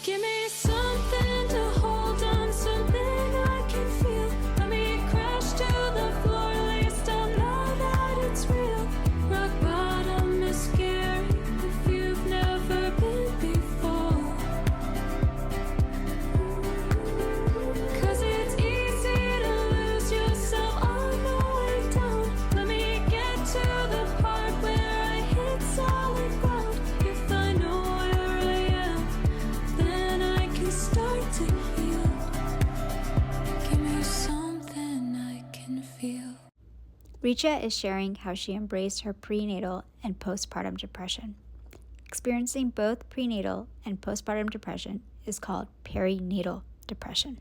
Give me something to hold on, something I can feel. Let me crash to the floor, at least I'll know that it's real. Rock bottom is scary if you've never been before. 'Cause it's easy to lose yourself on the way down. Let me get to the part where I hit solid ground. If I know where I am, then I can start to heal. Give me something I can feel. Richa is sharing how she embraced her prenatal and postpartum depression. Experiencing both prenatal and postpartum depression is called perinatal depression.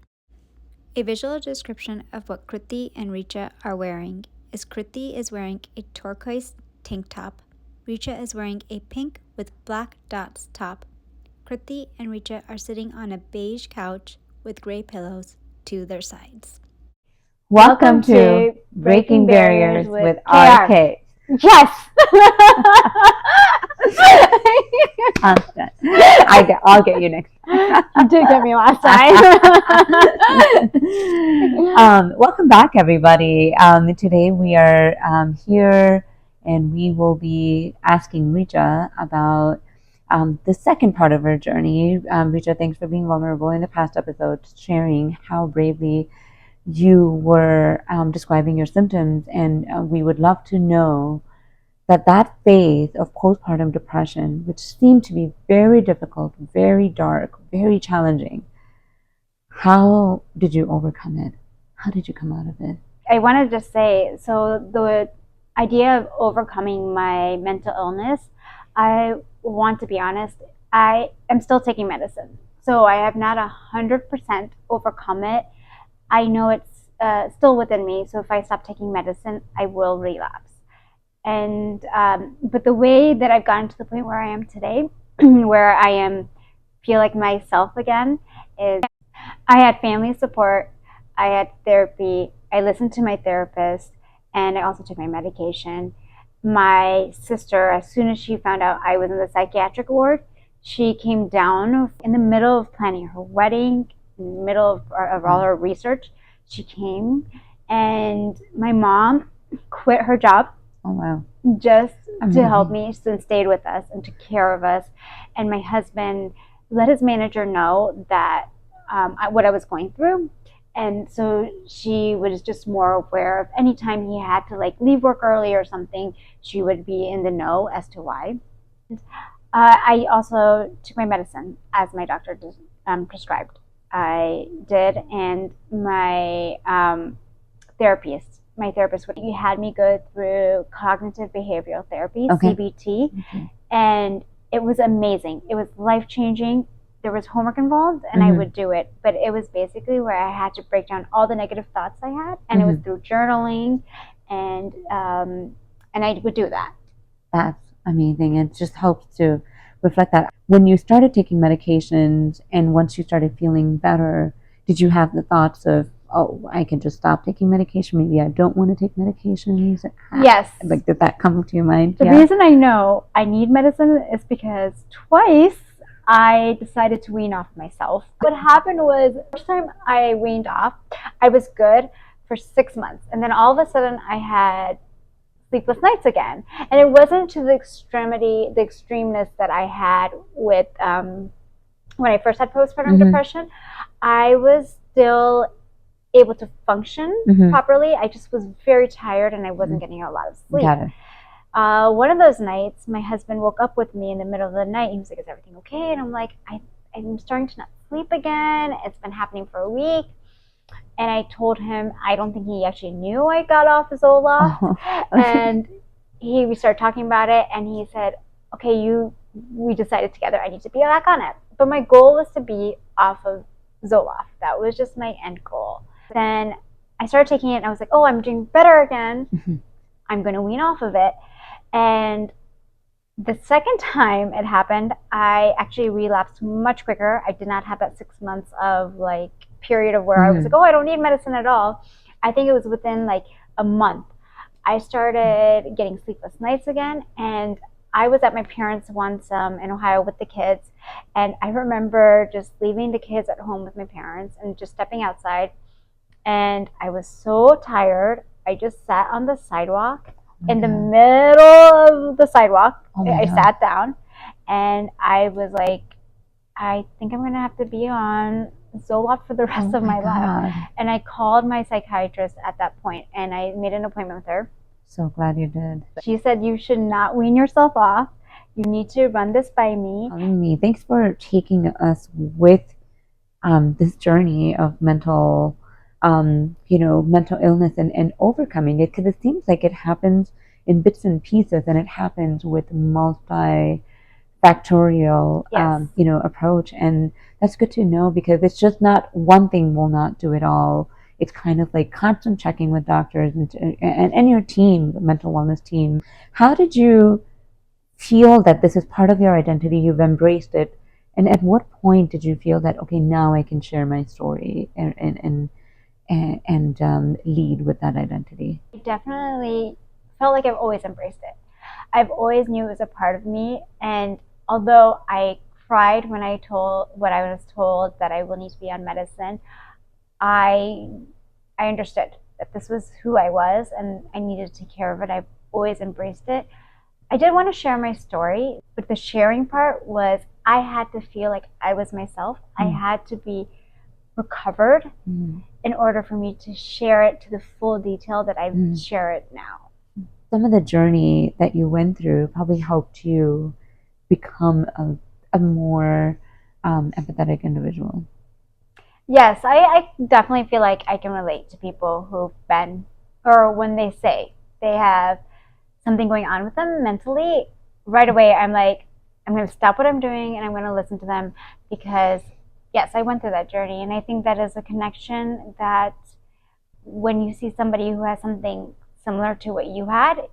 A visual description of what Kriti and Richa are wearing is Kriti is wearing a turquoise tank top. Richa is wearing a pink with black dots top. Kriti and Richa are sitting on a beige couch with gray pillows to their sides. Welcome to Breaking Barriers with RK. Yes. I'll get you next time. You did get me last time. Welcome back, everybody. Today we are here, and we will be asking Richa about the second part of her journey. Richa, thanks for being vulnerable in the past episodes, sharing how bravely you were describing your symptoms, and we would love to know that phase of postpartum depression, which seemed to be very difficult, very dark, very challenging, how did you overcome it? How did you come out of it? I wanted to say, so the idea of overcoming my mental illness, I want to be honest, I am still taking medicine. So I have not 100% overcome it. I know it's still within me, so if I stop taking medicine, I will relapse. And but the way that I've gotten to the point where I am today, where I feel like myself again, is I had family support, I had therapy, I listened to my therapist, and I also took my medication. My sister, as soon as she found out I was in the psychiatric ward, she came down in the middle of planning her wedding, in the middle of all her research. She came, and my mom quit her job. Oh, wow. Just to help me and stayed with us and took care of us. And my husband let his manager know that what I was going through. And so she was just more aware of any time he had to like leave work early or something, she would be in the know as to why. I also took my medicine as my doctor prescribed. I did, and my therapist, he had me go through cognitive behavioral therapy, CBT, and it was amazing. It was life-changing. There was homework involved, and I would do it, but it was basically where I had to break down all the negative thoughts I had, and it was through journaling, and I would do that. That's amazing. It just helps to reflect that. When you started taking medications, and once you started feeling better, did you have the thoughts of, oh, I can just stop taking medication, maybe I don't want to take medications? Yes. Like, did that come to your mind? The reason I know I need medicine is because twice I decided to wean off myself. What happened was, the first time I weaned off, I was good for 6 months, and then all of a sudden I had sleepless nights again. And it wasn't to the extremeness that I had with when I first had postpartum depression. I was still able to function properly. I just was very tired, and I wasn't getting a lot of sleep. Got it. One of those nights, my husband woke up with me in the middle of the night. He was like, "Is everything okay?" And I'm like, I'm starting to not sleep again. It's been happening for a week. And I told him, I don't think he actually knew I got off Zoloft. And we started talking about it, and he said, okay, we decided together I need to be back on it. But my goal was to be off of Zoloft. That was just my end goal. Then I started taking it, and I was like, oh, I'm doing better again. I'm going to wean off of it. And the second time it happened, I actually relapsed much quicker. I did not have that 6 months of like period of where I was like, oh, I don't need medicine at all. I think it was within like a month. I started getting sleepless nights again, and I was at my parents once in Ohio with the kids, and I remember just leaving the kids at home with my parents and just stepping outside, and I was so tired. I just sat on the sidewalk in the middle of the sidewalk. I sat down, and I was like, I think I'm going to have to be on Zoloft for the rest of my life. And I called my psychiatrist at that point, and I made an appointment with her. So glad you did. She said, you should not wean yourself off. You need to run this by me. Thanks for taking us with this journey of mental illness and overcoming it, because it seems like it happens in bits and pieces, and it happens with multifactorial, approach. And that's good to know, because it's just not one thing will not do it all. It's kind of like constant checking with doctors and your team, the mental wellness team. How did you feel that this is part of your identity? You've embraced it. And at what point did you feel that, okay, now I can share my story and lead with that identity? I definitely felt like I've always embraced it. I've always knew it was a part of me. And although I cried when I was told that I will need to be on medicine, I understood that this was who I was and I needed to take care of it. I've always embraced it. I did want to share my story, but the sharing part was I had to feel like I was myself. I had to be recovered in order for me to share it to the full detail that I share it now. Some of the journey that you went through probably helped you become a more empathetic individual. Yes, I definitely feel like I can relate to people who've been, or when they say they have something going on with them mentally, right away I'm like, I'm going to stop what I'm doing and I'm going to listen to them, because yes, I went through that journey. And I think that is a connection that when you see somebody who has something similar to what you had,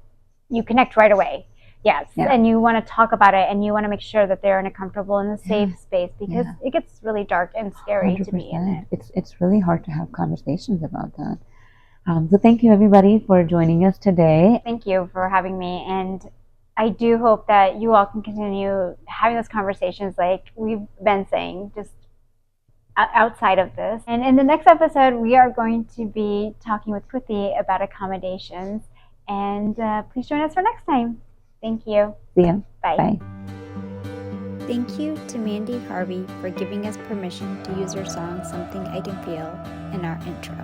you connect right away. Yes. Yeah. And you want to talk about it, and you want to make sure that they're in a comfortable and a safe space, because it gets really dark and scary 100%. To be in it. It's really hard to have conversations about that. So thank you, everybody, for joining us today. Thank you for having me. And I do hope that you all can continue having those conversations like we've been saying, just outside of this. And in the next episode, we are going to be talking with Kruti about accommodations. And please join us for next time. Thank you. See ya. Bye. Bye. Thank you to Mandy Harvey for giving us permission to use her song Something I Can Feel in our intro.